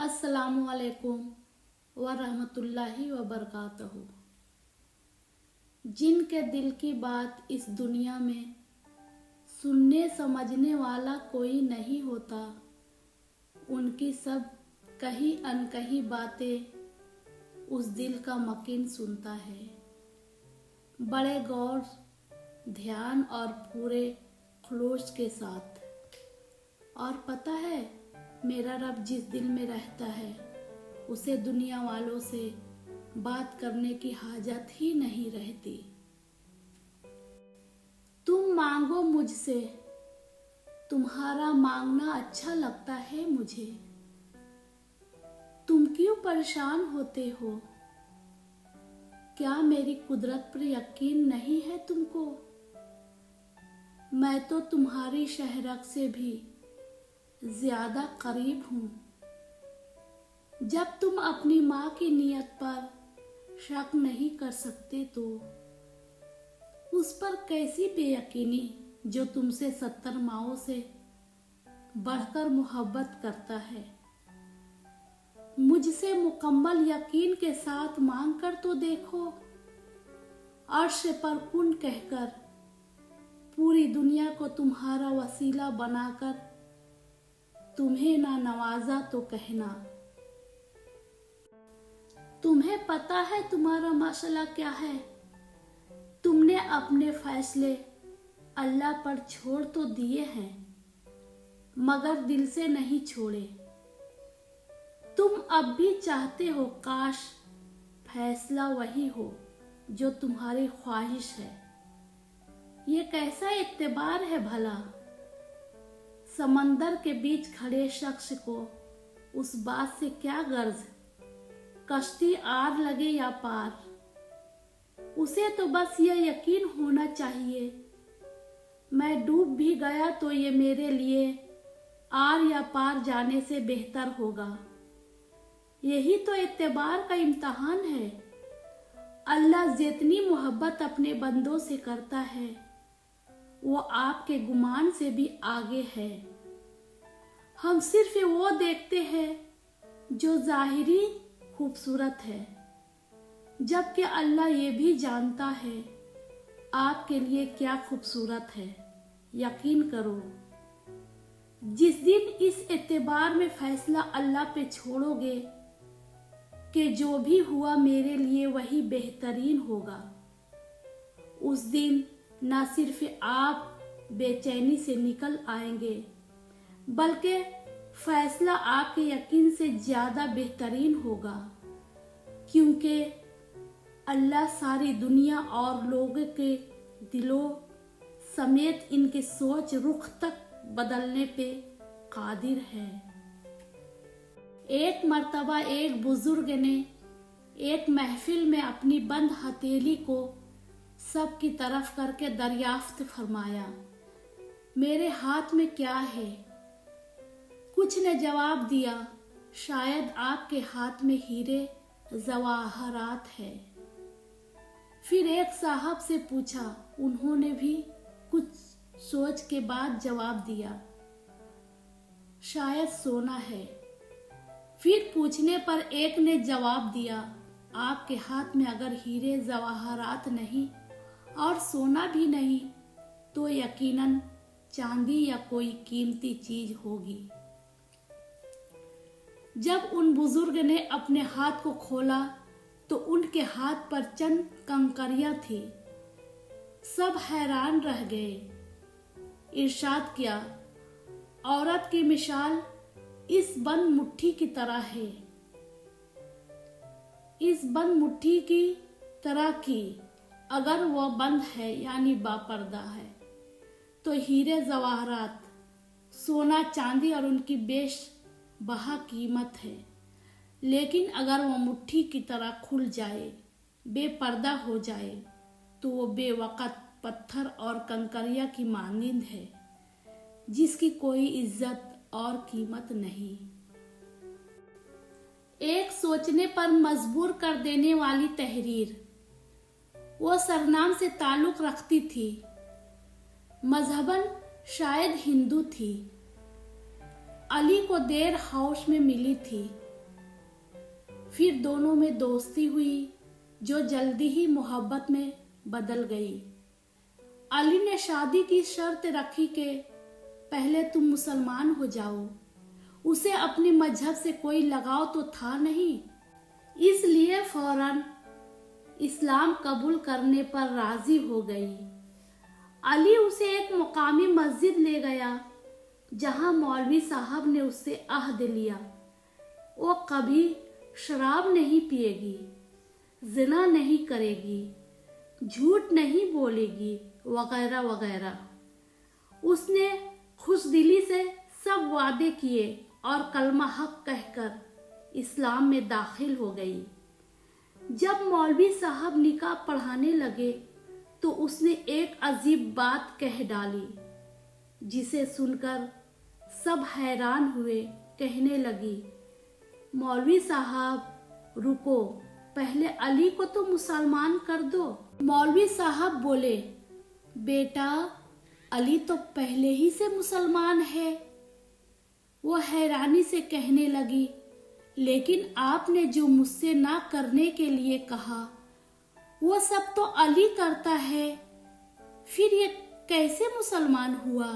अस्सलामुअलैकुम व रहमतुल्लाहि व बरकातहू। जिनके दिल की बात इस दुनिया में सुनने समझने वाला कोई नहीं होता, उनकी सब कहीं अनकही बातें उस दिल का मकीन सुनता है। बड़े गौर, ध्यान और पूरे खुलूस के साथ। और पता है, मेरा रब जिस दिल में रहता है उसे दुनिया वालों से बात करने की हाजत ही नहीं रहती। तुम मांगो मुझसे, तुम्हारा मांगना अच्छा लगता है मुझे। तुम क्यों परेशान होते हो? क्या मेरी कुदरत पर यकीन नहीं है तुमको? मैं तो तुम्हारी शहरक से भी ज्यादा करीब हूँ। जब तुम अपनी माँ की नियत पर शक नहीं कर सकते तो उस पर कैसी बेयकीनी जो तुमसे 70 माओं से बढ़कर मोहब्बत करता है। मुझसे मुकम्मल यकीन के साथ मांग कर तो देखो। अर्श पर कुन कहकर पूरी दुनिया को तुम्हारा वसीला बनाकर तुम्हें ना नवाजा तो कहना। तुम्हें पता है तुम्हारा मसला क्या है? तुमने अपने फैसले अल्लाह पर छोड़ तो दिए हैं, मगर दिल से नहीं छोड़े। तुम अब भी चाहते हो काश फैसला वही हो जो तुम्हारी ख्वाहिश है। ये कैसा इत्तेबार है भला? समंदर के बीच खड़े शख्स को उस बात से क्या गर्ज, कश्ती आर लगे या पार। उसे तो बस ये यकीन होना चाहिए, मैं डूब भी गया तो ये मेरे लिए आर या पार जाने से बेहतर होगा। यही तो इत्तेबार का इम्तिहान है। अल्लाह जितनी मोहब्बत अपने बंदों से करता है वो आपके गुमान से भी आगे है। हम सिर्फ वो देखते हैं जो जाहिरी खूबसूरत है, जबकि अल्लाह ये भी जानता है आपके लिए क्या खूबसूरत है। यकीन करो, जिस दिन इस एतबार में फैसला अल्लाह पे छोड़ोगे कि जो भी हुआ मेरे लिए वही बेहतरीन होगा, उस दिन न सिर्फ आप बेचैनी से निकल आएंगे, बल्कि फैसला आपके यकीन से ज्यादा बेहतरीन होगा। क्योंकि अल्लाह सारी दुनिया और लोगों के दिलों समेत इनके सोच रुख तक बदलने पे कादिर है। एक मर्तबा एक बुजुर्ग ने एक महफिल में अपनी बंद हथेली को सब की तरफ करके दरियाफ्त फरमाया, मेरे हाथ में क्या है? कुछ ने जवाब दिया, शायद आपके हाथ में हीरे जवाहरात है। फिर एक साहब से पूछा, उन्होंने भी कुछ सोच के बाद जवाब दिया, शायद सोना है। फिर पूछने पर एक ने जवाब दिया, आपके हाथ में अगर हीरे जवाहरात नहीं और सोना भी नहीं तो यकीनन चांदी या कोई कीमती चीज होगी। जब उन बुजुर्ग ने अपने हाथ को खोला तो उनके हाथ पर चंद कंकरियां थी। सब हैरान रह गए। इरशाद किया, औरत की मिसाल इस बंद मुट्ठी की तरह है। इस बंद मुट्ठी की तरह की अगर वह बंद है यानी बापर्दा है तो हीरे जवाहरात, सोना चांदी और उनकी बेशबहा कीमत है। लेकिन अगर वह मुट्ठी की तरह खुल जाए, बेपर्दा हो जाए, तो वो बेवकत पत्थर और कंकरिया की मानिंद है, जिसकी कोई इज्जत और कीमत नहीं। एक सोचने पर मजबूर कर देने वाली तहरीर। वो सरनाम से ताल्लुक रखती थी, मजहबन शायद हिंदू थी। अली को देर हाउस में मिली थी। फिर दोनों में दोस्ती हुई जो जल्दी ही मोहब्बत में बदल गई। अली ने शादी की शर्त रखी कि पहले तुम मुसलमान हो जाओ। उसे अपने मजहब से कोई लगाव तो था नहीं, इसलिए फौरन इस्लाम कबूल करने पर राजी हो गई। अली उसे एक मुकामी मस्जिद ले गया जहां मौलवी साहब ने उससे अहद लिया वो कभी शराब नहीं पिएगी, जिना नहीं करेगी, झूठ नहीं बोलेगी वगैरह वगैरह। उसने खुशदिली से सब वादे किए और कलमा हक कहकर इस्लाम में दाखिल हो गई। जब मौलवी साहब निकाह पढ़ाने लगे तो उसने एक अजीब बात कह डाली जिसे सुनकर सब हैरान हुए। कहने लगी, मौलवी साहब रुको, पहले अली को तो मुसलमान कर दो। मौलवी साहब बोले, बेटा अली तो पहले ही से मुसलमान है। वो हैरानी से कहने लगी, लेकिन आपने जो मुझसे ना करने के लिए कहा वो सब तो अली करता है, फिर ये कैसे मुसलमान हुआ?